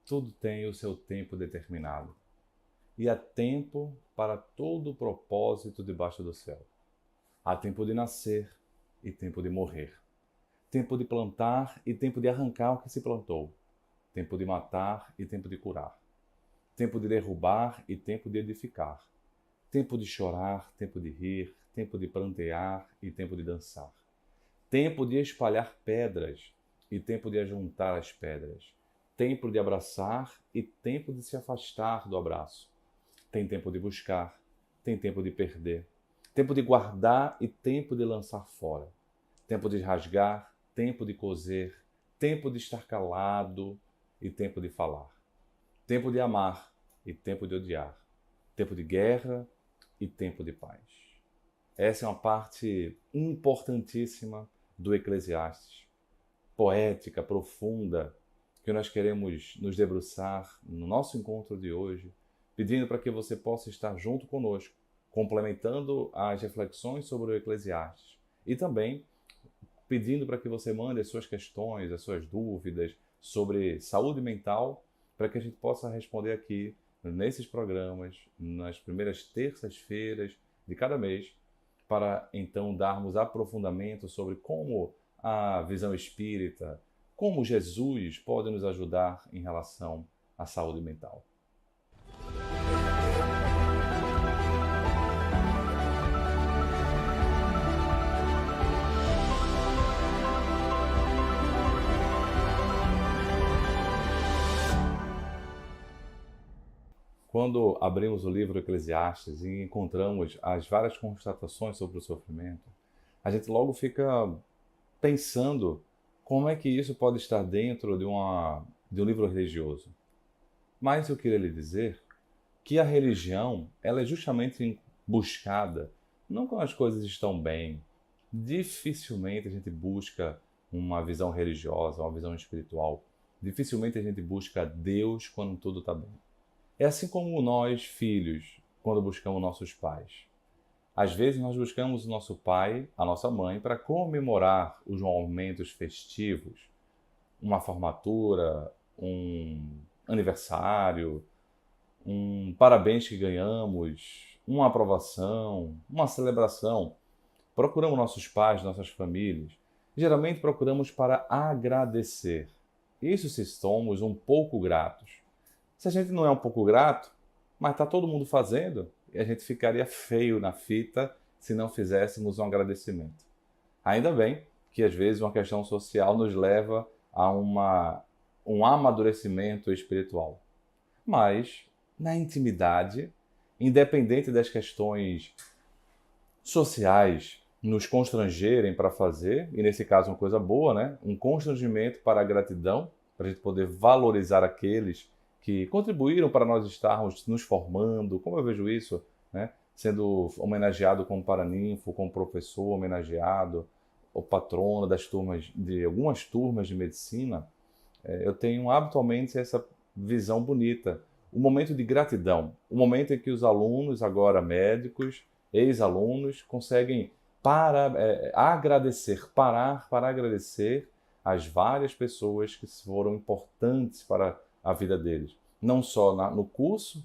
Tudo tem o seu tempo determinado. E há tempo para todo o propósito debaixo do céu. Há tempo de nascer e tempo de morrer. Tempo de plantar e tempo de arrancar o que se plantou. Tempo de matar e tempo de curar. Tempo de derrubar e tempo de edificar. Tempo de chorar, tempo de rir, tempo de prantear e tempo de dançar. Tempo de espalhar pedras e tempo de ajuntar as pedras. Tempo de abraçar e tempo de se afastar do abraço. Tem tempo de buscar, tem tempo de perder. Tempo de guardar e tempo de lançar fora. Tempo de rasgar, tempo de coser. Tempo de estar calado e tempo de falar. Tempo de amar e tempo de odiar. Tempo de guerra e tempo de paz. Essa é uma parte importantíssima do Eclesiastes, poética, profunda, que nós queremos nos debruçar no nosso encontro de hoje, pedindo para que você possa estar junto conosco, complementando as reflexões sobre o Eclesiastes e também pedindo para que você mande as suas questões, as suas dúvidas sobre saúde mental, para que a gente possa responder aqui nesses programas, nas primeiras terças-feiras de cada mês, para então darmos aprofundamento sobre como a visão espírita, como Jesus pode nos ajudar em relação à saúde mental. Quando abrimos o livro Eclesiastes e encontramos as várias constatações sobre o sofrimento, a gente logo fica pensando como é que isso pode estar dentro de um livro religioso. Mas eu queria lhe dizer que a religião ela é justamente buscada não quando as coisas estão bem. Dificilmente a gente busca uma visão religiosa, uma visão espiritual. Dificilmente a gente busca Deus quando tudo está bem. É assim como nós, filhos, quando buscamos nossos pais. Às vezes nós buscamos o nosso pai, a nossa mãe, para comemorar os momentos festivos, uma formatura, um aniversário, um parabéns que ganhamos, uma aprovação, uma celebração. Procuramos nossos pais, nossas famílias. Geralmente procuramos para agradecer. Isso se somos um pouco gratos. Se a gente não é um pouco grato, mas está todo mundo fazendo, a gente ficaria feio na fita se não fizéssemos um agradecimento. Ainda bem que às vezes uma questão social nos leva a um amadurecimento espiritual. Mas, na intimidade, independente das questões sociais nos constrangerem para fazer, e nesse caso uma coisa boa, né? Um constrangimento para a gratidão, para a gente poder valorizar aqueles que contribuíram para nós estarmos nos formando, como eu vejo isso, né? Sendo homenageado como paraninfo, como professor homenageado, o patrono das turmas, de algumas turmas de medicina, eu tenho habitualmente essa visão bonita. O momento de gratidão, o momento em que os alunos, agora médicos, ex-alunos, conseguem agradecer, parar para agradecer as várias pessoas que foram importantes para a vida deles. Não só no curso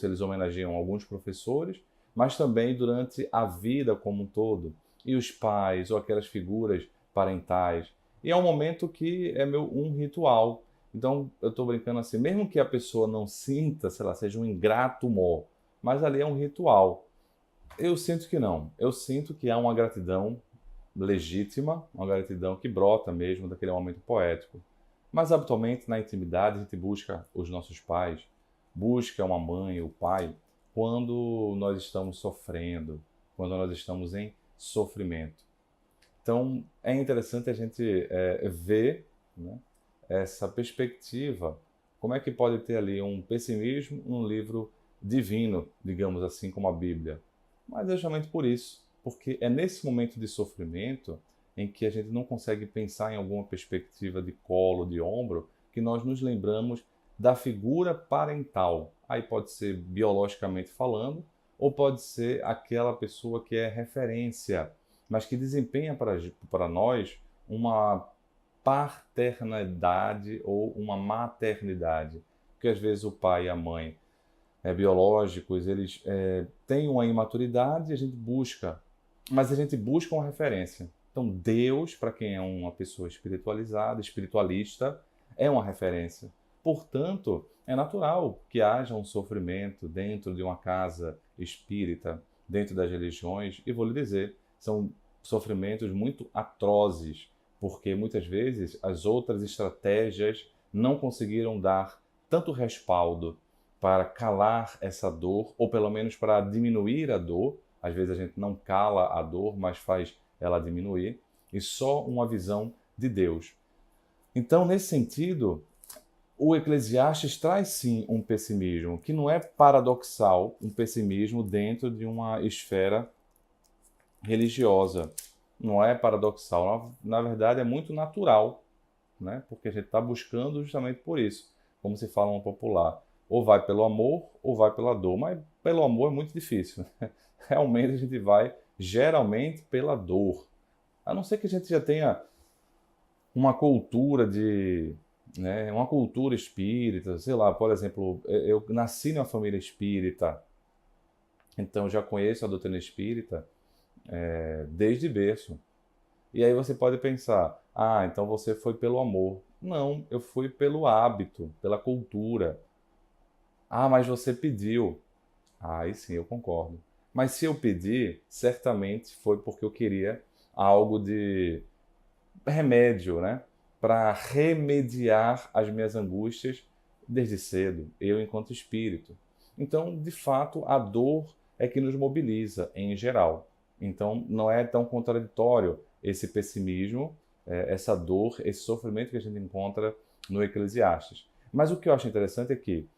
eles homenageiam alguns professores, mas também durante a vida como um todo. E os pais, ou aquelas figuras parentais. E é um momento que é um ritual. Então, eu estou brincando assim, mesmo que a pessoa não sinta, sei lá, seja um ingrato humor, mas ali é um ritual. Eu sinto que não. Eu sinto que há uma gratidão legítima, uma gratidão que brota mesmo daquele momento poético. Mas habitualmente na intimidade a gente busca os nossos pais, busca uma mãe, o pai, quando nós estamos sofrendo, quando nós estamos em sofrimento. Então é interessante a gente ver, né, essa perspectiva, como é que pode ter ali um pessimismo num livro divino, digamos assim, como a Bíblia. Mas é justamente por isso, porque é nesse momento de sofrimento em que a gente não consegue pensar em alguma perspectiva de colo, de ombro, que nós nos lembramos da figura parental. Aí pode ser biologicamente falando, ou pode ser aquela pessoa que é referência, mas que desempenha para nós uma paternidade ou uma maternidade. porque às vezes o pai e a mãe biológicos, eles têm uma imaturidade e a gente busca, mas a gente busca uma referência. Então, Deus, para quem é uma pessoa espiritualizada, espiritualista, é uma referência. Portanto, é natural que haja um sofrimento dentro de uma casa espírita, dentro das religiões, e vou lhe dizer, são sofrimentos muito atrozes, porque muitas vezes as outras estratégias não conseguiram dar tanto respaldo para calar essa dor, ou pelo menos para diminuir a dor. Às vezes a gente não cala a dor, mas faz ela diminuir, e só uma visão de Deus. Então, nesse sentido, o Eclesiastes traz sim um pessimismo, que não é paradoxal, um pessimismo dentro de uma esfera religiosa. Não é paradoxal, na verdade é muito natural, né? Porque a gente está buscando justamente por isso, como se fala no popular. Ou vai pelo amor ou vai pela dor, mas pelo amor é muito difícil, né? Realmente a gente vai geralmente pela dor. A não ser que a gente já tenha uma cultura uma cultura espírita, sei lá, por exemplo, eu nasci numa família espírita, então já conheço a doutrina espírita desde berço. E aí você pode pensar, então você foi pelo amor. Não, eu fui pelo hábito, pela cultura. Mas você pediu. Aí sim, eu concordo. Mas se eu pedi, certamente foi porque eu queria algo de remédio, né? Para remediar as minhas angústias desde cedo, eu enquanto espírito. Então, de fato, a dor é que nos mobiliza em geral. Então, não é tão contraditório esse pessimismo, essa dor, esse sofrimento que a gente encontra no Eclesiastes. Mas o que eu acho interessante é que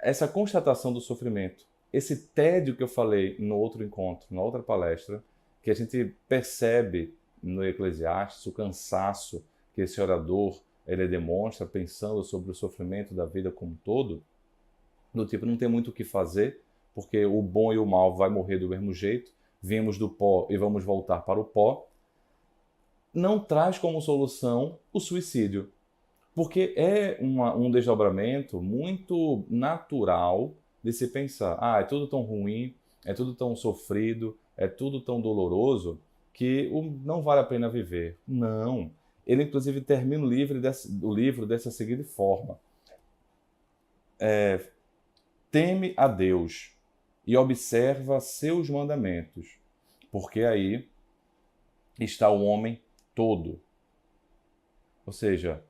essa constatação do sofrimento, esse tédio que eu falei no outro encontro, na outra palestra, que a gente percebe no Eclesiastes, o cansaço que esse orador ele demonstra pensando sobre o sofrimento da vida como um todo, do tipo, não tem muito o que fazer, porque o bom e o mal vai morrer do mesmo jeito, viemos do pó e vamos voltar para o pó, não traz como solução o suicídio. Porque é um desdobramento muito natural de se pensar, é tudo tão ruim, é tudo tão sofrido, é tudo tão doloroso, que não vale a pena viver. Não. Ele, inclusive, termina o livro dessa seguinte forma. Teme a Deus e observa seus mandamentos, porque aí está o homem todo. Ou seja,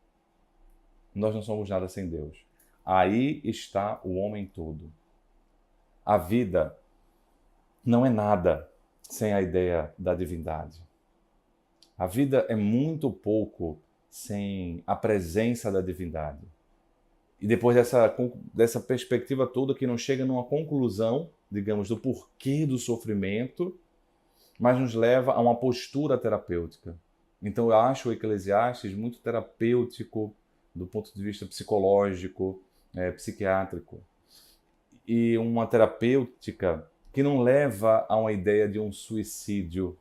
nós não somos nada sem Deus. Aí está o homem todo. A vida não é nada sem a ideia da divindade. A vida é muito pouco sem a presença da divindade. E depois dessa perspectiva toda que não chega numa conclusão, digamos, do porquê do sofrimento, mas nos leva a uma postura terapêutica. Então eu acho o Eclesiastes muito terapêutico do ponto de vista psicológico, psiquiátrico. E uma terapêutica que não leva a uma ideia de um suicídio,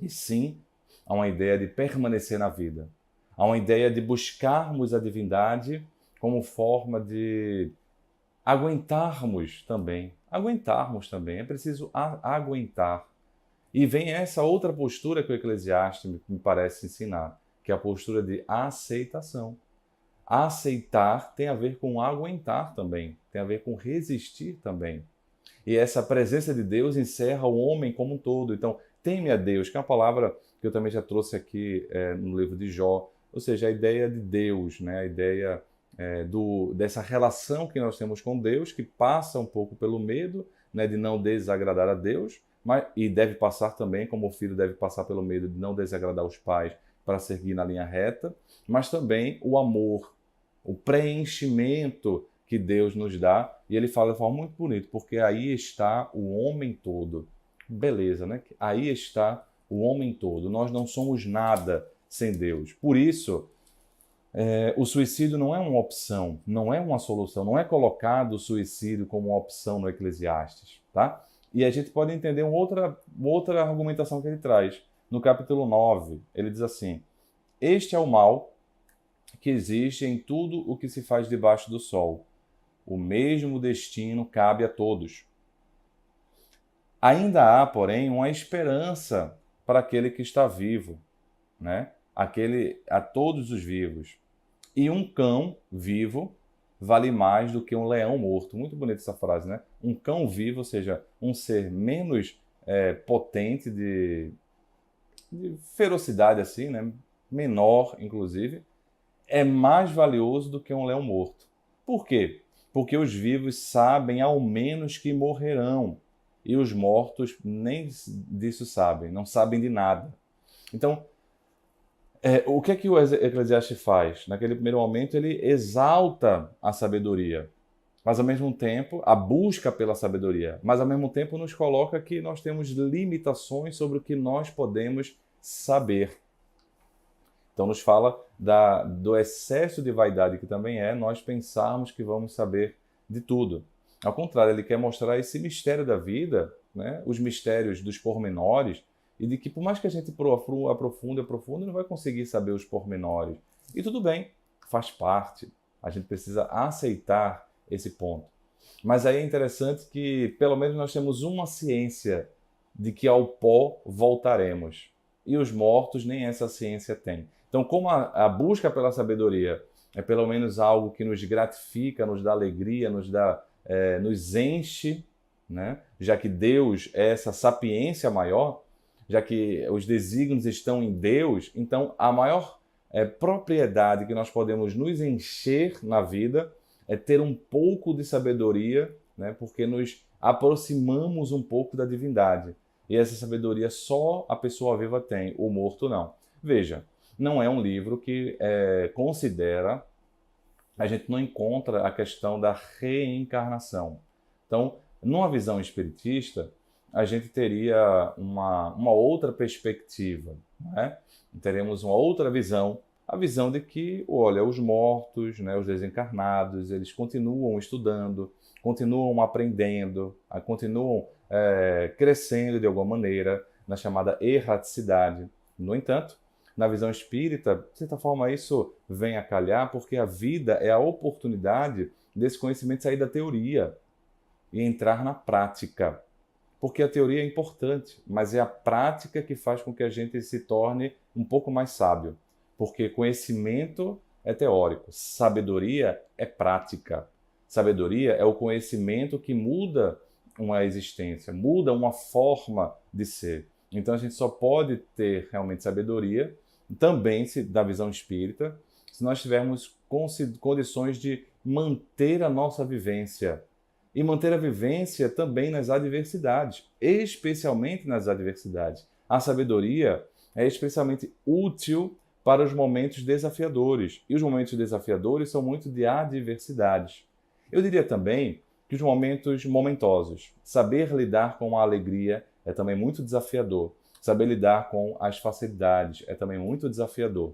e sim a uma ideia de permanecer na vida, a uma ideia de buscarmos a divindade como forma de aguentarmos também. É preciso aguentar. E vem essa outra postura que o Eclesiastes me parece ensinar, que é a postura de aceitação. Aceitar tem a ver com aguentar também, tem a ver com resistir também. E essa presença de Deus encerra o homem como um todo. Então, teme a Deus, que é uma palavra que eu também já trouxe aqui no livro de Jó, ou seja, a ideia de Deus, né? A ideia dessa relação que nós temos com Deus, que passa um pouco pelo medo, né, de não desagradar a Deus, e deve passar também, como o filho deve passar pelo medo de não desagradar os pais para seguir na linha reta, mas também o amor, o preenchimento que Deus nos dá, e ele fala de forma muito bonita, porque aí está o homem todo. Beleza, né? Aí está o homem todo. Nós não somos nada sem Deus. Por isso, o suicídio não é uma opção, não é uma solução, não é colocado o suicídio como uma opção no Eclesiastes, tá? E a gente pode entender outra argumentação que ele traz. No capítulo 9, ele diz assim: este é o mal que existe em tudo o que se faz debaixo do sol. O mesmo destino cabe a todos. Ainda há, porém, uma esperança para aquele que está vivo, né? A todos os vivos. E um cão vivo vale mais do que um leão morto. Muito bonita essa frase, né? Um cão vivo, ou seja, um ser menos potente de ferocidade, assim, né? Menor, inclusive, é mais valioso do que um leão morto. Por quê? Porque os vivos sabem ao menos que morrerão, e os mortos nem disso sabem, não sabem de nada. Então, o que é que o Eclesiastes faz? Naquele primeiro momento, ele exalta a sabedoria, mas ao mesmo tempo, a busca pela sabedoria, mas ao mesmo tempo nos coloca que nós temos limitações sobre o que nós podemos saber. Então nos fala do excesso de vaidade que também é nós pensarmos que vamos saber de tudo. Ao contrário, ele quer mostrar esse mistério da vida, né? Os mistérios dos pormenores, e de que por mais que a gente aprofunde, não vai conseguir saber os pormenores. E tudo bem, faz parte. A gente precisa aceitar esse ponto. Mas aí é interessante que pelo menos nós temos uma ciência de que ao pó voltaremos. E os mortos nem essa ciência têm. Então, como a busca pela sabedoria é pelo menos algo que nos gratifica, nos dá alegria, nos enche, né? Já que Deus é essa sapiência maior, já que os desígnios estão em Deus, então a maior propriedade que nós podemos nos encher na vida é ter um pouco de sabedoria, né? Porque nos aproximamos um pouco da divindade. E essa sabedoria só a pessoa viva tem, o morto não. Veja, não é um livro que considera, a gente não encontra a questão da reencarnação. Então, numa visão espiritista, a gente teria uma outra perspectiva, né? Teremos uma outra visão, a visão de que, olha, os mortos, né, os desencarnados, eles continuam estudando, continuam aprendendo, continuam crescendo de alguma maneira na chamada erraticidade. No entanto, na visão espírita, de certa forma isso vem a calhar porque a vida é a oportunidade desse conhecimento sair da teoria e entrar na prática. Porque a teoria é importante, mas é a prática que faz com que a gente se torne um pouco mais sábio. Porque conhecimento é teórico, sabedoria é prática. Sabedoria é o conhecimento que muda uma existência, muda uma forma de ser. Então a gente só pode ter realmente sabedoria, também da visão espírita, se nós tivermos condições de manter a nossa vivência. E manter a vivência também nas adversidades, especialmente nas adversidades. A sabedoria é especialmente útil para os momentos desafiadores. E os momentos desafiadores são muito de adversidades. Eu diria também que os momentos momentosos. Saber lidar com a alegria é também muito desafiador. Saber lidar com as facilidades é também muito desafiador.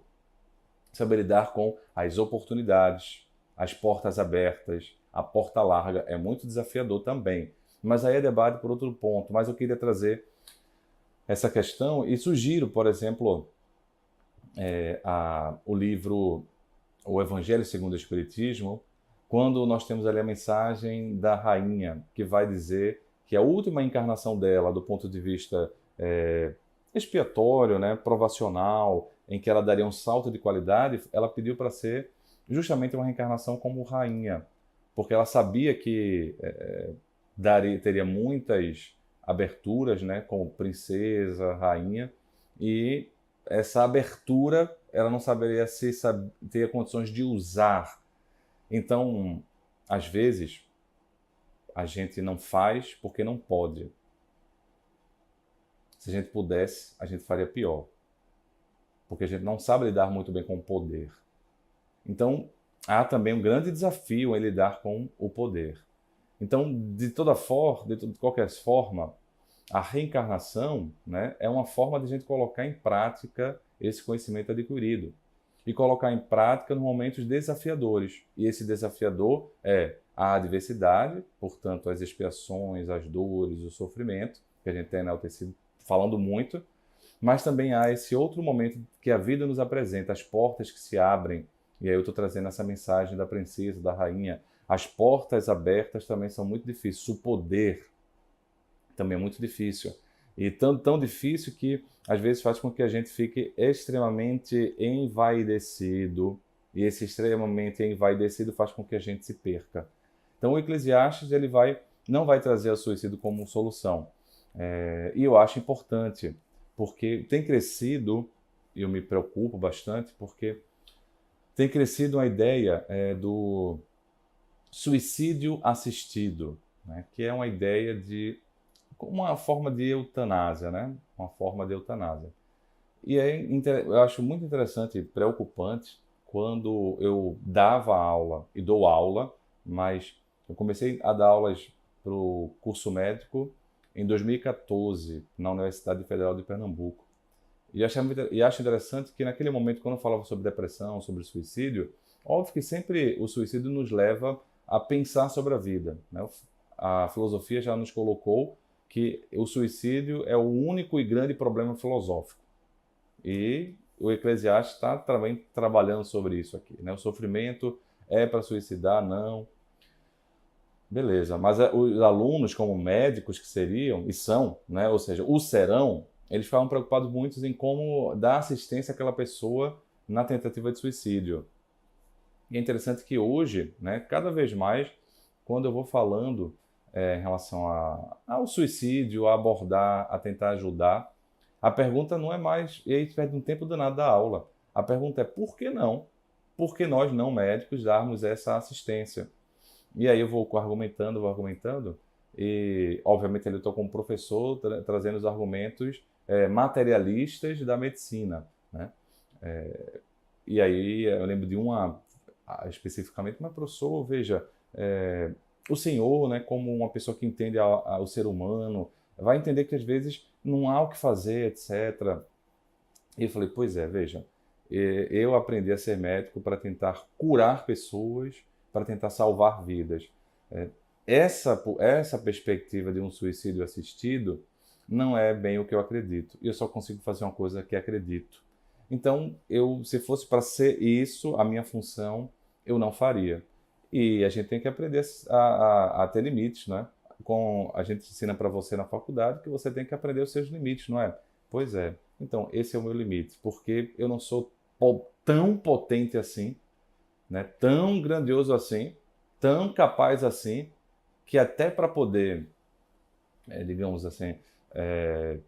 Saber lidar com as oportunidades, as portas abertas, a porta larga é muito desafiador também. Mas aí é debate por outro ponto. Mas eu queria trazer essa questão e sugiro, por exemplo, o livro O Evangelho segundo o Espiritismo, quando nós temos ali a mensagem da rainha, que vai dizer que a última encarnação dela, do ponto de vista expiatório, né, provacional, em que ela daria um salto de qualidade, ela pediu para ser justamente uma reencarnação como rainha, porque ela sabia que teria muitas aberturas, né, como princesa, rainha, e essa abertura ela não saberia se teria condições de usar. Então, às vezes, a gente não faz porque não pode. Se a gente pudesse, a gente faria pior. Porque a gente não sabe lidar muito bem com o poder. Então, há também um grande desafio em lidar com o poder. Então, de qualquer forma, a reencarnação, né, é uma forma de a gente colocar em prática esse conhecimento adquirido. E colocar em prática nos momentos desafiadores. E esse desafiador é a adversidade, portanto, as expiações, as dores, o sofrimento, que a gente tem enaltecido falando muito, mas também há esse outro momento que a vida nos apresenta, as portas que se abrem E aí eu estou trazendo essa mensagem da princesa, da rainha. As portas abertas também são muito difíceis. O poder também é muito difícil. E tão difícil que às vezes faz com que a gente fique extremamente envaidecido. E esse extremamente envaidecido faz com que a gente se perca. Então o Eclesiastes não vai trazer o suicídio como solução. E eu acho importante, porque tem crescido, e eu me preocupo bastante, porque tem crescido uma ideia do suicídio assistido, né? Que é uma ideia de uma forma de eutanásia, né? Uma forma de eutanásia. E eu acho muito interessante e preocupante quando eu dava aula e dou aula, mas eu comecei a dar aulas para o curso médico em 2014, na Universidade Federal de Pernambuco. E acho interessante que naquele momento, quando eu falava sobre depressão, sobre suicídio, óbvio que sempre o suicídio nos leva a pensar sobre a vida, né? A filosofia já nos colocou que o suicídio é o único e grande problema filosófico. E o Eclesiastes está também trabalhando sobre isso aqui, né? O sofrimento é para suicidar? Não. Beleza, mas os alunos, como médicos que seriam, e são, né? Ou seja, o serão, eles ficavam preocupados muito em como dar assistência àquela pessoa na tentativa de suicídio. E é interessante que hoje, né, cada vez mais, quando eu vou falando em relação ao suicídio, a abordar, a tentar ajudar, a pergunta não é mais, e aí perde um tempo danado da aula. A pergunta é por que não? Por que nós, não médicos, darmos essa assistência? E aí eu vou argumentando, e obviamente eu estou como professor trazendo os argumentos materialistas da medicina, né? E aí eu lembro de uma especificamente, mas professor, veja, o senhor, né, como uma pessoa que entende o ser humano, vai entender que às vezes não há o que fazer, etc. E eu falei, pois é, veja, eu aprendi a ser médico para tentar curar pessoas, para tentar salvar vidas. Essa perspectiva de um suicídio assistido não é bem o que eu acredito. E eu só consigo fazer uma coisa que acredito. Então, se fosse para ser isso, a minha função, eu não faria. E a gente tem que aprender a ter limites, né? A gente ensina para você na faculdade que você tem que aprender os seus limites, não é? Pois é. Então, esse é o meu limite, porque eu não sou tão potente assim, né? Tão grandioso assim, tão capaz assim, que até para poder, digamos assim,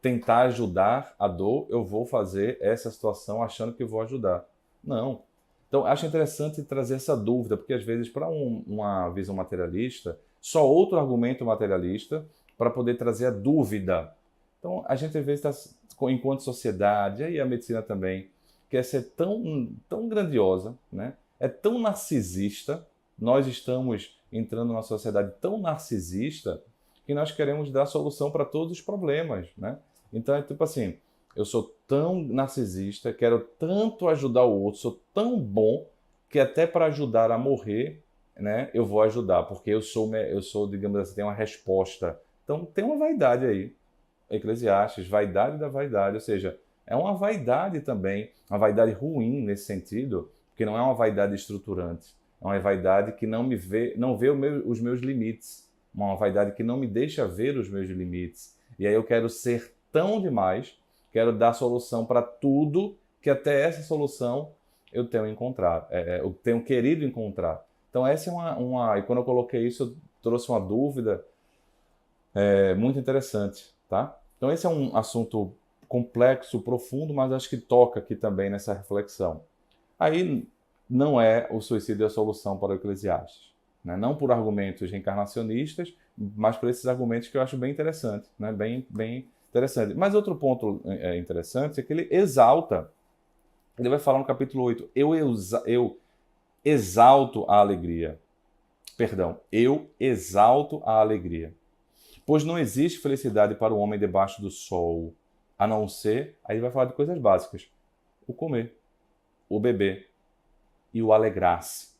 tentar ajudar a dor, eu vou fazer essa situação achando que vou ajudar. Não. Então, acho interessante trazer essa dúvida, porque às vezes, para uma visão materialista, só outro argumento materialista para poder trazer a dúvida. Então, a gente às vezes está, enquanto sociedade, e a medicina também, quer ser tão grandiosa, né? É tão narcisista, nós estamos entrando numa sociedade tão narcisista que nós queremos dar solução para todos os problemas, né? Então é tipo assim, eu sou tão narcisista, quero tanto ajudar o outro, sou tão bom que até para ajudar a morrer, né, eu vou ajudar, porque eu sou, digamos assim, tenho uma resposta. Então tem uma vaidade aí, Eclesiastes, vaidade da vaidade, ou seja, é uma vaidade também, uma vaidade ruim nesse sentido, porque não é uma vaidade estruturante, é uma vaidade que não vê os meus limites, uma vaidade que não me deixa ver os meus limites. E aí eu quero ser tão demais, quero dar solução para tudo, que até essa solução eu tenho encontrado, eu tenho querido encontrar. Então essa é e quando eu coloquei isso, eu trouxe uma dúvida muito interessante, tá? Então esse é um assunto complexo, profundo, mas acho que toca aqui também nessa reflexão. Aí não é o suicídio a solução para o Eclesiastes, né? Não por argumentos reencarnacionistas, mas por esses argumentos que eu acho bem interessante, né? Bem interessante. Mas outro ponto interessante é que ele vai falar no capítulo 8, eu exalto a alegria. Perdão, eu exalto a alegria. Pois não existe felicidade para o homem debaixo do sol, a não ser, aí ele vai falar de coisas básicas, o comer, o beber e o alegrar-se.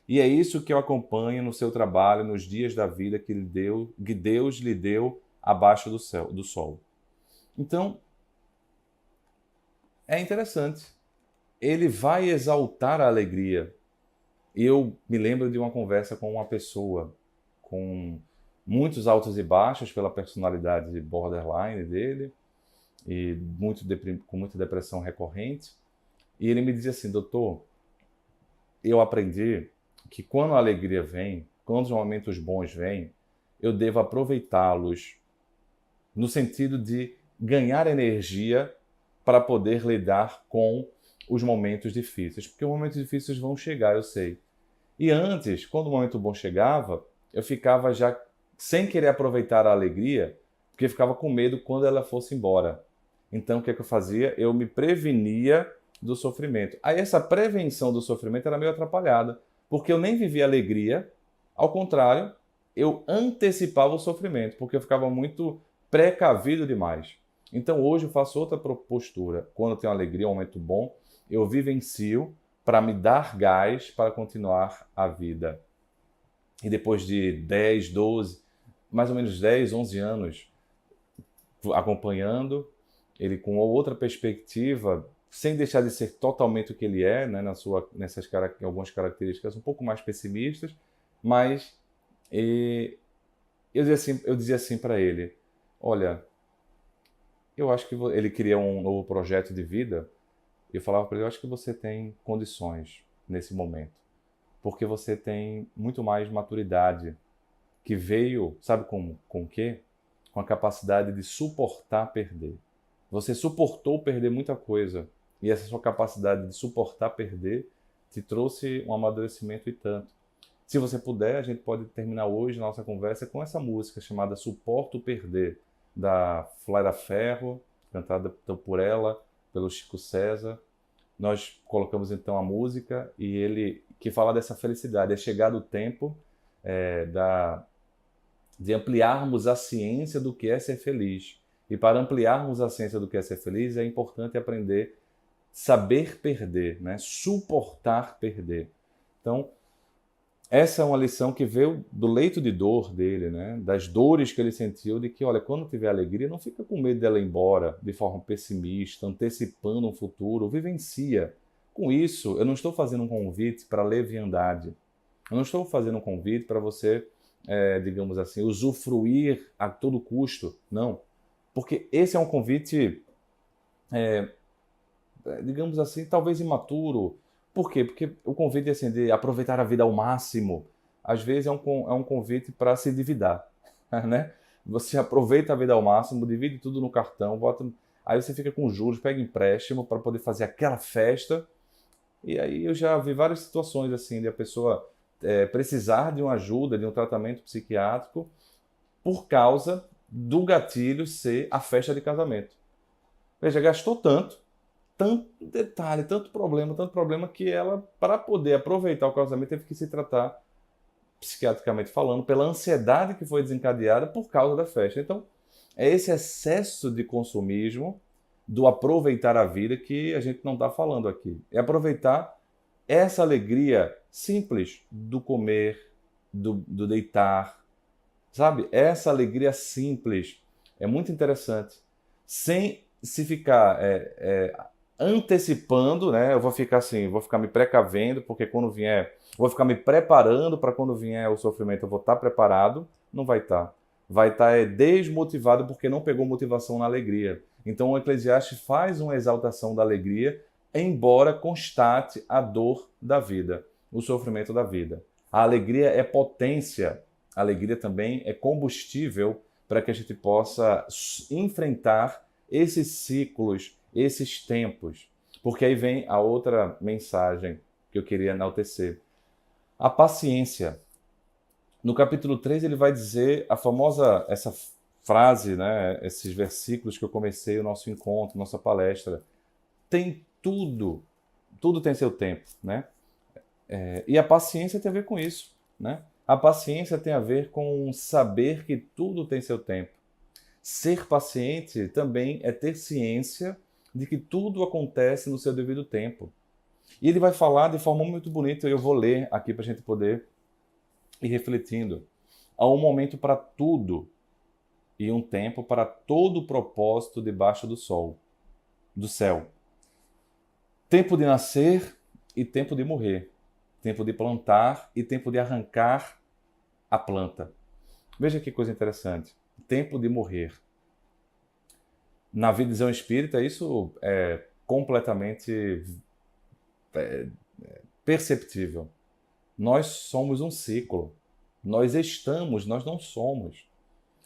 E é isso que eu acompanho no seu trabalho, nos dias da vida que Deus lhe deu abaixo do sol. Então, é interessante. ele vai exaltar a alegria. Eu me lembro de uma conversa com uma pessoa com muitos altos e baixos pela personalidade borderline dele e com muita depressão recorrente. E ele me dizia assim: doutor, eu aprendi que quando a alegria vem, quando os momentos bons vêm, eu devo aproveitá-los no sentido de ganhar energia para poder lidar com os momentos difíceis. Porque os momentos difíceis vão chegar, eu sei. E antes, quando o momento bom chegava, eu ficava já sem querer aproveitar a alegria, porque ficava com medo quando ela fosse embora. Então, o que é que eu fazia? Eu me prevenia do sofrimento. Aí essa prevenção do sofrimento era meio atrapalhada, porque eu nem vivia alegria, ao contrário, eu antecipava o sofrimento, porque eu ficava muito precavido demais. Então hoje eu faço outra postura. Quando eu tenho alegria, um momento bom, eu vivencio para me dar gás para continuar a vida. E depois de 10, 12, mais ou menos 10, 11 anos acompanhando, ele com outra perspectiva, sem deixar de ser totalmente o que ele é, né, algumas características um pouco mais pessimistas, mas eu dizia assim para ele: olha, eu acho que ele queria um novo projeto de vida. Eu falava para ele: eu acho que você tem condições nesse momento, porque você tem muito mais maturidade, que veio, sabe com o quê? Com a capacidade de suportar perder. Você suportou perder muita coisa, e essa sua capacidade de suportar perder te trouxe um amadurecimento e tanto. Se você puder, a gente pode terminar hoje a nossa conversa com essa música chamada Suporto Perder, da Flaira Ferro, cantada por ela, pelo Chico César. Nós colocamos então a música e ele que fala dessa felicidade. É chegado o tempo de ampliarmos a ciência do que é ser feliz. E para ampliarmos a ciência do que é ser feliz, é importante aprender, saber perder, né? Suportar perder. Então, essa é uma lição que veio do leito de dor dele, né? Das dores que ele sentiu, de que, olha, quando tiver alegria, não fica com medo dela ir embora de forma pessimista, antecipando um futuro, vivencia. Com isso, eu não estou fazendo um convite para leviandade. Eu não estou fazendo um convite para você, digamos assim, usufruir a todo custo. Não. Porque esse é um convite, digamos assim, talvez imaturo. Por quê? Porque o convite assim, de aproveitar a vida ao máximo, às vezes é um convite para se endividar, né? Você aproveita a vida ao máximo, divide tudo no cartão, aí você fica com juros, pega empréstimo para poder fazer aquela festa. E aí eu já vi várias situações assim de a pessoa precisar de uma ajuda, de um tratamento psiquiátrico, por causa do gatilho ser a festa de casamento. Veja, gastou tanto detalhe, tanto problema que ela, para poder aproveitar o casamento, teve que se tratar, psiquiatricamente falando, pela ansiedade que foi desencadeada por causa da festa. Então, é esse excesso de consumismo, do aproveitar a vida, que a gente não está falando aqui. É aproveitar essa alegria simples do comer, do deitar, sabe? Essa alegria simples é muito interessante. Sem se ficar antecipando, né? Eu vou ficar assim, vou ficar me precavendo, porque quando vier, vou ficar me preparando para quando vier o sofrimento, eu vou estar preparado. Não vai estar. Vai estar desmotivado porque não pegou motivação na alegria. Então o Eclesiastes faz uma exaltação da alegria, embora constate a dor da vida, o sofrimento da vida. A alegria é potência, a alegria também é combustível para que a gente possa enfrentar esses ciclos, esses tempos. Porque aí vem a outra mensagem que eu queria enaltecer. A paciência. No capítulo 3 ele vai dizer a famosa, essa frase, né, esses versículos que eu comecei o nosso encontro, nossa palestra. Tem tudo tem seu tempo, né? E a paciência tem a ver com isso, né? A paciência tem a ver com saber que tudo tem seu tempo. Ser paciente também é ter ciência de que tudo acontece no seu devido tempo. E ele vai falar de forma muito bonita, eu vou ler aqui para a gente poder ir refletindo. Há um momento para tudo e um tempo para todo o propósito debaixo do sol, do céu. Tempo de nascer e tempo de morrer. Tempo de plantar e tempo de arrancar a planta. Veja que coisa interessante. Tempo de morrer. Na visão espírita, isso é completamente perceptível. Nós somos um ciclo. Nós estamos, nós não somos.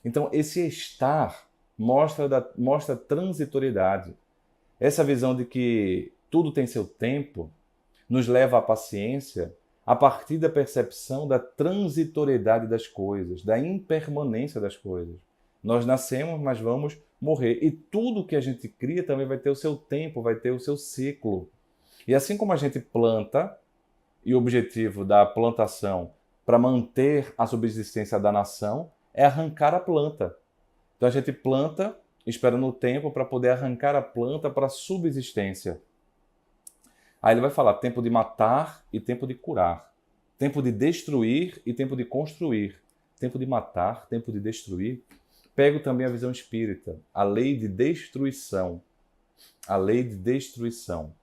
Então, esse estar mostra transitoriedade. Essa visão de que tudo tem seu tempo nos leva à paciência a partir da percepção da transitoriedade das coisas, da impermanência das coisas. Nós nascemos, mas vamos morrer. E tudo que a gente cria também vai ter o seu tempo, vai ter o seu ciclo. E assim como a gente planta, e o objetivo da plantação para manter a subsistência da nação é arrancar a planta. Então a gente planta esperando o tempo para poder arrancar a planta para a subsistência. Aí ele vai falar tempo de matar e tempo de curar. Tempo de destruir e tempo de construir. Tempo de matar, tempo de destruir. Pego também a visão espírita, a lei de destruição. A lei de destruição.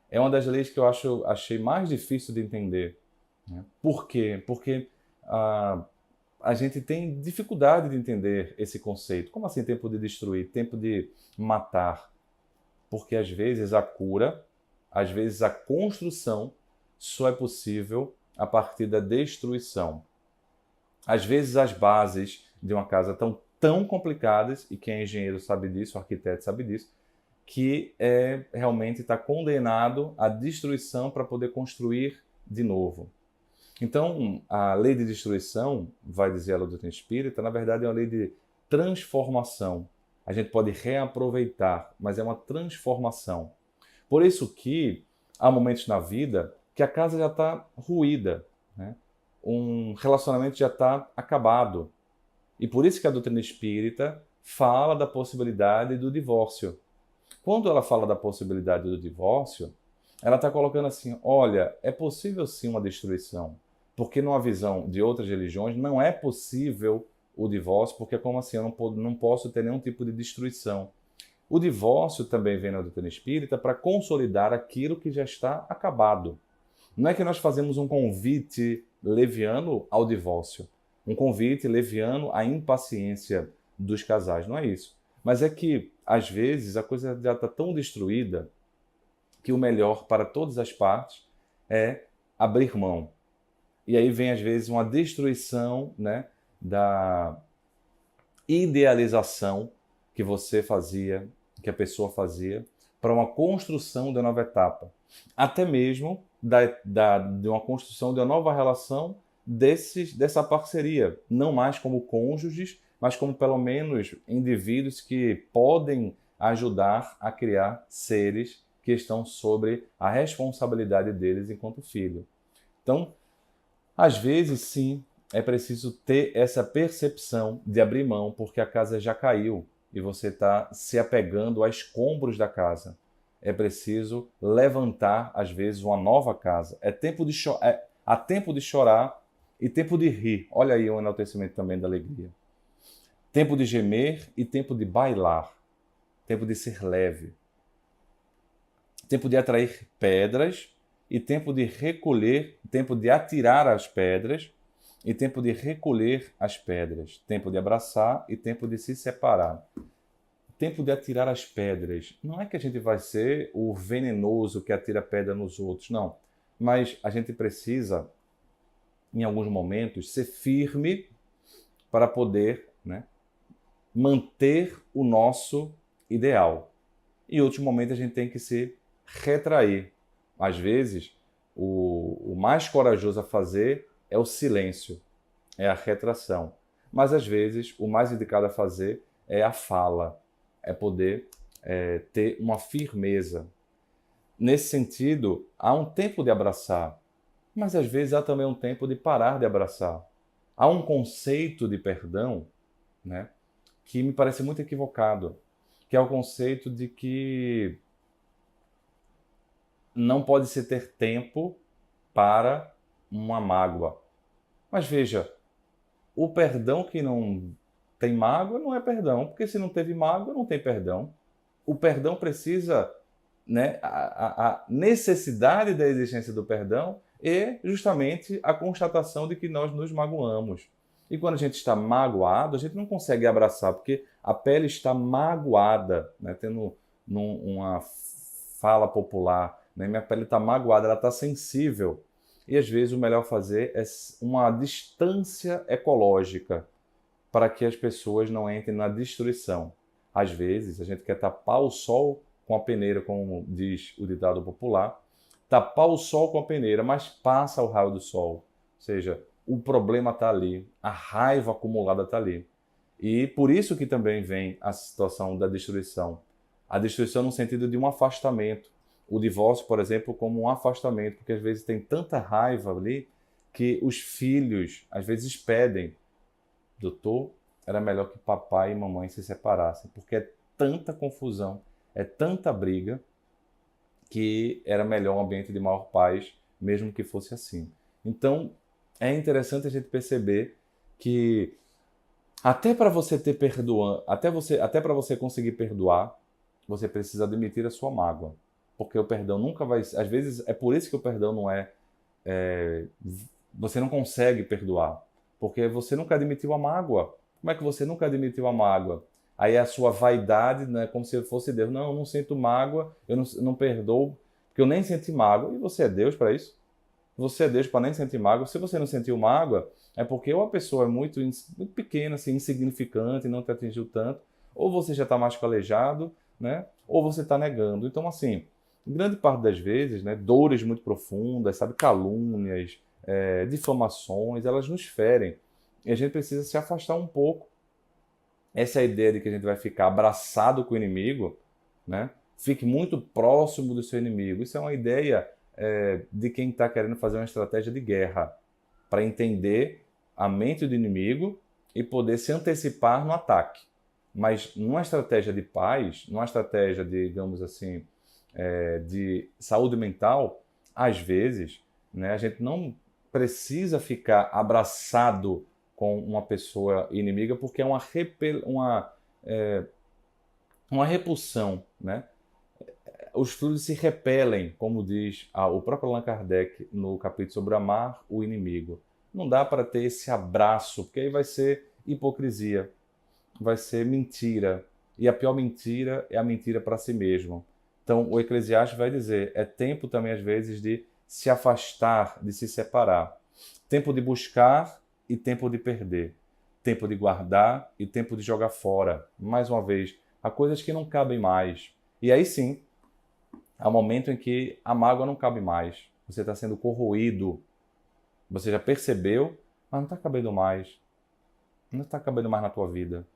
É uma das leis que eu achei mais difícil de entender. Né? Por quê? Porque a gente tem dificuldade de entender esse conceito. Como assim tempo de destruir, tempo de matar? Porque às vezes a cura, às vezes a construção só é possível a partir da destruição. Às vezes as bases de uma casa estão tão complicadas, e quem é engenheiro sabe disso, o arquiteto sabe disso, que realmente está condenado à destruição para poder construir de novo. Então, a lei de destruição, vai dizer a doutrina espírita, na verdade é uma lei de transformação. A gente pode reaproveitar, mas é uma transformação. Por isso que há momentos na vida que a casa já está ruída, né? Um relacionamento já está acabado. E por isso que a doutrina espírita fala da possibilidade do divórcio. Quando ela fala da possibilidade do divórcio, ela está colocando assim, olha, é possível sim uma destruição, porque numa visão de outras religiões não é possível o divórcio, porque como assim, eu não posso ter nenhum tipo de destruição. O divórcio também vem na doutrina espírita para consolidar aquilo que já está acabado. Não é que nós fazemos um convite leviano ao divórcio, um convite leviano à impaciência dos casais, não é isso. Mas é que, às vezes, a coisa já está tão destruída que o melhor para todas as partes é abrir mão. E aí vem, às vezes, uma destruição, né, da idealização que você fazia, que a pessoa fazia, para uma construção de uma nova etapa. Até mesmo de uma construção de uma nova relação dessa parceria. Não mais como cônjuges, mas como pelo menos indivíduos que podem ajudar a criar seres que estão sobre a responsabilidade deles enquanto filho. Então, às vezes, sim, é preciso ter essa percepção de abrir mão, porque a casa já caiu e você está se apegando a escombros da casa. É preciso levantar, às vezes, uma nova casa. Há tempo de chorar e tempo de rir. Olha aí o enaltecimento também da alegria. Tempo de gemer e tempo de bailar. Tempo de ser leve. Tempo de atrair pedras e tempo de recolher, tempo de atirar as pedras e tempo de recolher as pedras. Tempo de abraçar e tempo de se separar. Tempo de atirar as pedras. Não é que a gente vai ser o venenoso que atira pedra nos outros, não. Mas a gente precisa, em alguns momentos, ser firme para poder, né, manter o nosso ideal. Em outros momentos, a gente tem que se retrair. Às vezes, o mais corajoso a fazer é o silêncio, é a retração. Mas, às vezes, o mais indicado a fazer é a fala, é poder ter uma firmeza. Nesse sentido, há um tempo de abraçar, mas às vezes há também um tempo de parar de abraçar. Há um conceito de perdão, né, que me parece muito equivocado, que é o conceito de que não pode se ter tempo para uma mágoa. Mas veja, o perdão que não tem mágoa não é perdão, porque se não teve mágoa, não tem perdão. O perdão precisa né, a necessidade da existência do perdão é justamente a constatação de que nós nos magoamos. E quando a gente está magoado, a gente não consegue abraçar, porque a pele está magoada, né? Tendo uma fala popular, né? Minha pele está magoada, ela está sensível. E às vezes o melhor fazer é uma distância ecológica para que as pessoas não entrem na destruição. Às vezes a gente quer tapar o sol com a peneira, como diz o ditado popular, tapar o sol com a peneira, mas passa o raio do sol. Ou seja, o problema está ali, a raiva acumulada está ali. E por isso que também vem a situação da destruição. A destruição no sentido de um afastamento. O divórcio, por exemplo, como um afastamento, porque às vezes tem tanta raiva ali que os filhos às vezes pedem: doutor, era melhor que papai e mamãe se separassem, porque é tanta confusão, é tanta briga, que era melhor um ambiente de maior paz, mesmo que fosse assim. Então, é interessante a gente perceber que até para você ter perdoando, até para você conseguir perdoar, você precisa admitir a sua mágoa, porque o perdão nunca vai, às vezes é por isso que o perdão não é, você não consegue perdoar, porque você nunca admitiu a mágoa. Como é que você nunca admitiu a mágoa? Aí a sua vaidade, né, como se fosse Deus. Não, eu não sinto mágoa, eu não perdoo, porque eu nem senti mágoa. E você é Deus para isso? Você é Deus para nem sentir mágoa. Se você não sentiu mágoa, é porque ou a pessoa é muito pequena, assim, insignificante, não te atingiu tanto, ou você já está mais calejado, né? Ou você está negando. Então, assim, grande parte das vezes, né, dores muito profundas, sabe, calúnias, difamações, elas nos ferem. E a gente precisa se afastar um pouco. Essa ideia de que a gente vai ficar abraçado com o inimigo, né? Fique muito próximo do seu inimigo. Isso é uma ideia de quem está querendo fazer uma estratégia de guerra, para entender a mente do inimigo e poder se antecipar no ataque. Mas numa estratégia de paz, numa estratégia, digamos assim, de saúde mental, às vezes, né, a gente não precisa ficar abraçado com uma pessoa inimiga, porque é uma repulsão, né? Os fluidos se repelem, como diz o próprio Allan Kardec no capítulo sobre amar o inimigo. Não dá para ter esse abraço, porque aí vai ser hipocrisia, vai ser mentira. E a pior mentira é a mentira para si mesmo. Então, o Eclesiastes vai dizer, é tempo também, às vezes, de se afastar, de se separar. Tempo de buscar e tempo de perder. Tempo de guardar e tempo de jogar fora. Mais uma vez, há coisas que não cabem mais. E aí sim, há um momento em que a mágoa não cabe mais. Você está sendo corroído. Você já percebeu, mas não está cabendo mais. Não está cabendo mais na tua vida.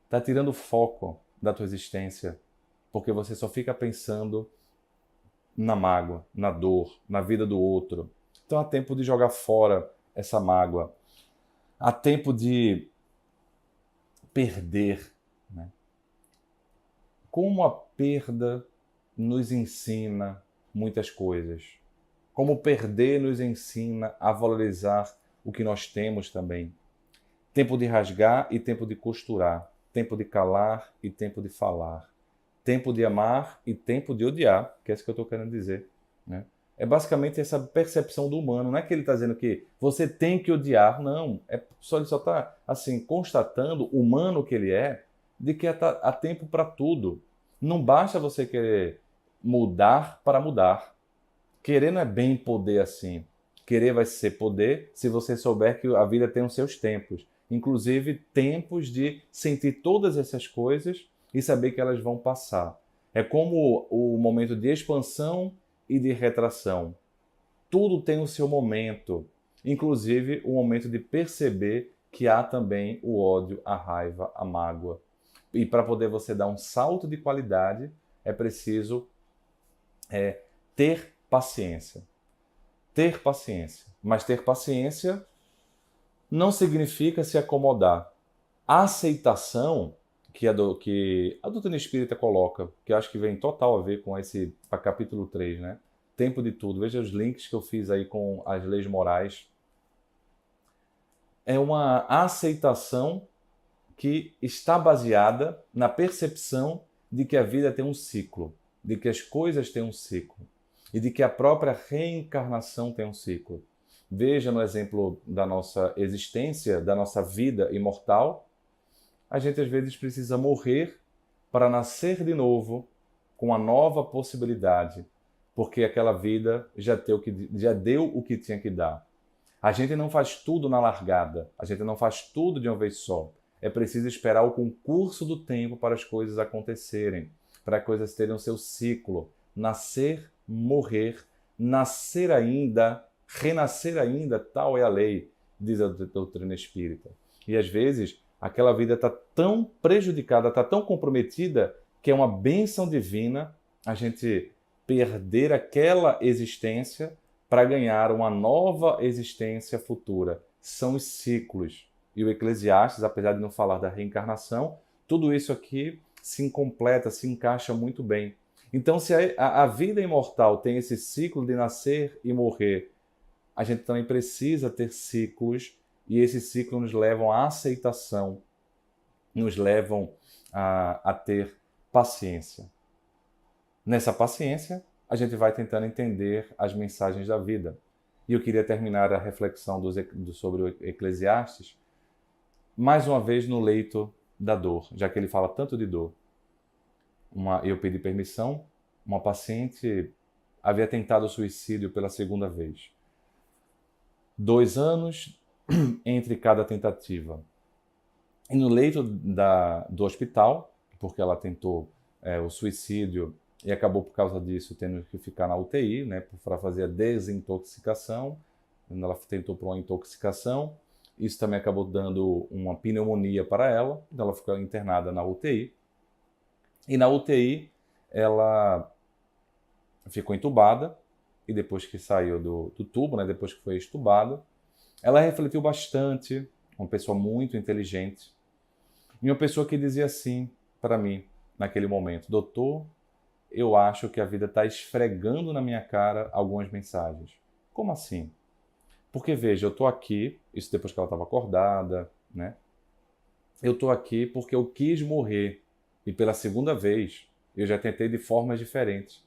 Está tirando o foco da tua existência. Porque você só fica pensando na mágoa, na dor, na vida do outro. Então há tempo de jogar fora essa mágoa. Há tempo de perder, né? Como a perda nos ensina muitas coisas. Como perder nos ensina a valorizar o que nós temos também. Tempo de rasgar e tempo de costurar. Tempo de calar e tempo de falar. Tempo de amar e tempo de odiar, que é isso que eu estou querendo dizer, né? É basicamente essa percepção do humano. Não é que ele está dizendo que você tem que odiar, não. Ele só está assim, constatando, humano que ele é, de que há tempo para tudo. Não basta você querer mudar para mudar. Querer não é bem poder assim. Querer vai ser poder se você souber que a vida tem os seus tempos. Inclusive tempos de sentir todas essas coisas e saber que elas vão passar. É como o momento de expansão e de retração. Tudo tem o seu momento, inclusive o momento de perceber que há também o ódio, a raiva, a mágoa. E para poder você dar um salto de qualidade, é preciso ter paciência. Ter paciência. Mas ter paciência não significa se acomodar. A aceitação que a doutrina espírita coloca, que eu acho que vem total a ver com esse capítulo 3, né? Tempo de tudo. Veja os links que eu fiz aí com as leis morais. É uma aceitação que está baseada na percepção de que a vida tem um ciclo. de que as coisas têm um ciclo e de que a própria reencarnação tem um ciclo. Veja no exemplo da nossa existência, da nossa vida imortal, a gente às vezes precisa morrer para nascer de novo com uma nova possibilidade, porque aquela vida já deu o que tinha que dar. A gente não faz tudo na largada, a gente não faz tudo de uma vez só. É preciso esperar o concurso do tempo para as coisas acontecerem, para as coisas terem o seu ciclo. Nascer, morrer, nascer ainda, renascer ainda, tal é a lei, diz a doutrina espírita. E às vezes aquela vida está tão prejudicada, está tão comprometida, que é uma bênção divina a gente perder aquela existência para ganhar uma nova existência futura. São os ciclos. E o Eclesiastes, apesar de não falar da reencarnação, tudo isso aqui se completa, se encaixa muito bem. Então, se a vida imortal tem esse ciclo de nascer e morrer, a gente também precisa ter ciclos, e esses ciclos nos levam à aceitação, nos levam a ter paciência. Nessa paciência, a gente vai tentando entender as mensagens da vida. E eu queria terminar a reflexão sobre o Eclesiastes, mais uma vez no leito da dor, já que ele fala tanto de dor. Eu pedi permissão, uma paciente havia tentado suicídio pela segunda vez. 2 anos entre cada tentativa. E no leito do hospital, porque ela tentou o suicídio e acabou por causa disso tendo que ficar na UTI, né, para fazer a desintoxicação. Ela tentou por uma intoxicação, isso também acabou dando uma pneumonia para ela, então ela ficou internada na UTI. E na UTI ela ficou entubada, e depois que saiu do tubo, né, depois que foi estubada, ela refletiu bastante, uma pessoa muito inteligente, e uma pessoa que dizia assim para mim, naquele momento: doutor, eu acho que a vida está esfregando na minha cara algumas mensagens. Como assim? Porque, veja, eu estou aqui, isso depois que ela estava acordada, né? Eu estou aqui porque eu quis morrer, e pela segunda vez eu já tentei de formas diferentes.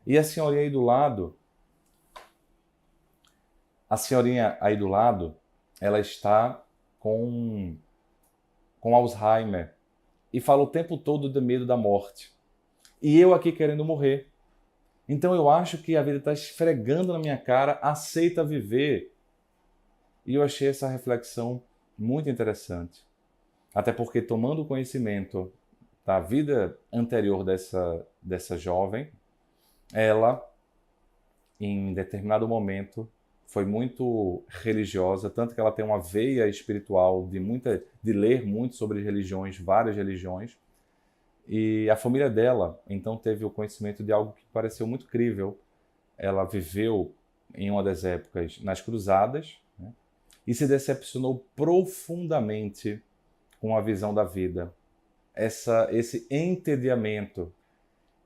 E a senhorinha aí do lado, ela está com Alzheimer e fala o tempo todo do medo da morte. E eu aqui querendo morrer. Então eu acho que a vida está esfregando na minha cara, aceita viver. E eu achei essa reflexão muito interessante. Até porque, tomando conhecimento da vida anterior dessa jovem, ela, em determinado momento, foi muito religiosa, tanto que ela tem uma veia espiritual de ler muito sobre religiões, várias religiões. E a família dela, então, teve o conhecimento de algo que pareceu muito crível. Ela viveu, em uma das épocas, nas cruzadas, né, e se decepcionou profundamente com a visão da vida. Esse entediamento.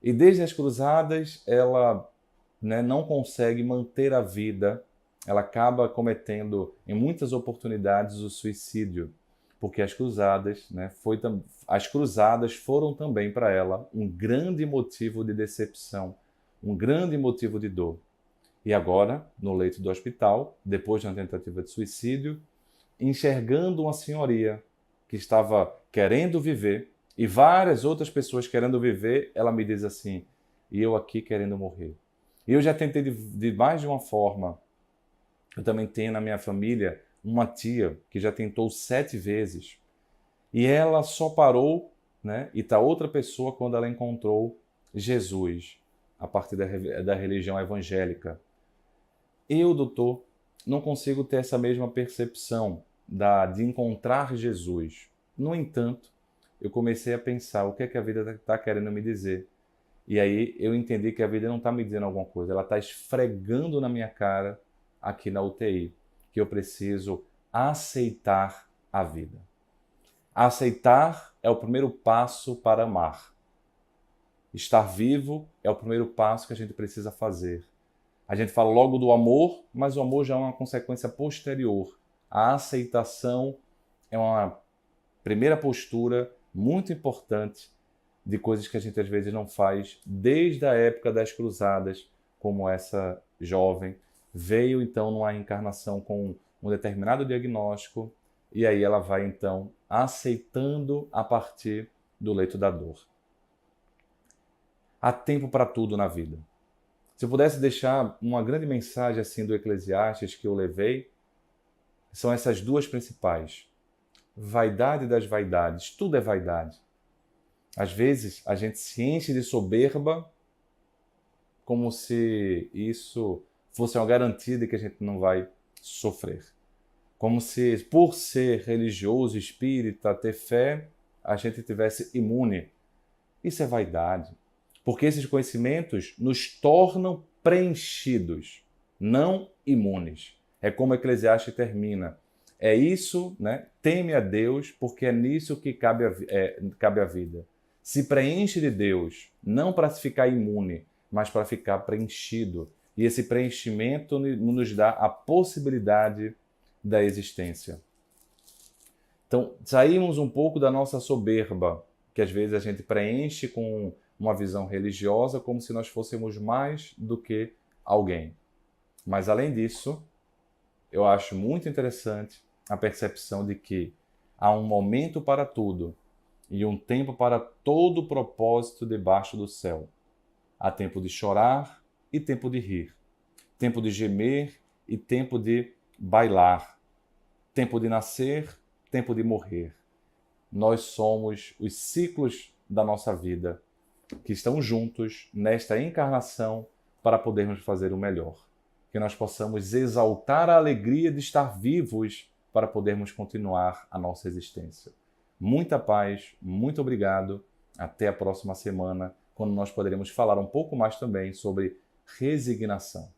E desde as cruzadas, ela, né, não consegue manter a vida. Ela acaba cometendo, em muitas oportunidades, o suicídio. Porque as cruzadas, né, as cruzadas foram também para ela um grande motivo de decepção, um grande motivo de dor. E agora, no leito do hospital, depois de uma tentativa de suicídio, enxergando uma senhoria que estava querendo viver e várias outras pessoas querendo viver, ela me diz assim: e eu aqui querendo morrer. E eu já tentei de mais de uma forma. Eu também tenho na minha família uma tia que já tentou 7 vezes. E ela só parou, né, e está outra pessoa quando ela encontrou Jesus, a partir da religião evangélica. Eu, doutor, não consigo ter essa mesma percepção de encontrar Jesus. No entanto, eu comecei a pensar o que é que a vida está querendo me dizer. E aí eu entendi que a vida não está me dizendo alguma coisa, ela está esfregando na minha cara aqui na UTI, que eu preciso aceitar a vida. Aceitar é o primeiro passo para amar. Estar vivo é o primeiro passo que a gente precisa fazer. A gente fala logo do amor, mas o amor já é uma consequência posterior. A aceitação é uma primeira postura muito importante de coisas que a gente às vezes não faz desde a época das cruzadas, como essa jovem veio então numa encarnação com um determinado diagnóstico e aí ela vai então aceitando a partir do leito da dor. Há tempo para tudo na vida. Se eu pudesse deixar uma grande mensagem assim do Eclesiastes que eu levei, são essas duas principais. Vaidade das vaidades, tudo é vaidade. Às vezes a gente se enche de soberba como se isso fosse uma garantia de que a gente não vai sofrer. Como se, por ser religioso, espírita, ter fé, a gente tivesse imune. Isso é vaidade. Porque esses conhecimentos nos tornam preenchidos, não imunes. É como o Eclesiastes termina. É isso, né? Teme a Deus, porque é nisso que cabe a vida. Se preenche de Deus, não para ficar imune, mas para ficar preenchido. E esse preenchimento nos dá a possibilidade da existência. Então, saímos um pouco da nossa soberba, que às vezes a gente preenche com uma visão religiosa, como se nós fôssemos mais do que alguém. Mas, além disso, eu acho muito interessante a percepção de que há um momento para tudo e um tempo para todo propósito debaixo do céu. Há tempo de chorar e tempo de rir. Tempo de gemer e tempo de bailar. Tempo de nascer, tempo de morrer. Nós somos os ciclos da nossa vida que estão juntos nesta encarnação para podermos fazer o melhor. Que nós possamos exaltar a alegria de estar vivos para podermos continuar a nossa existência. Muita paz, muito obrigado. Até a próxima semana, quando nós poderemos falar um pouco mais também sobre resignação.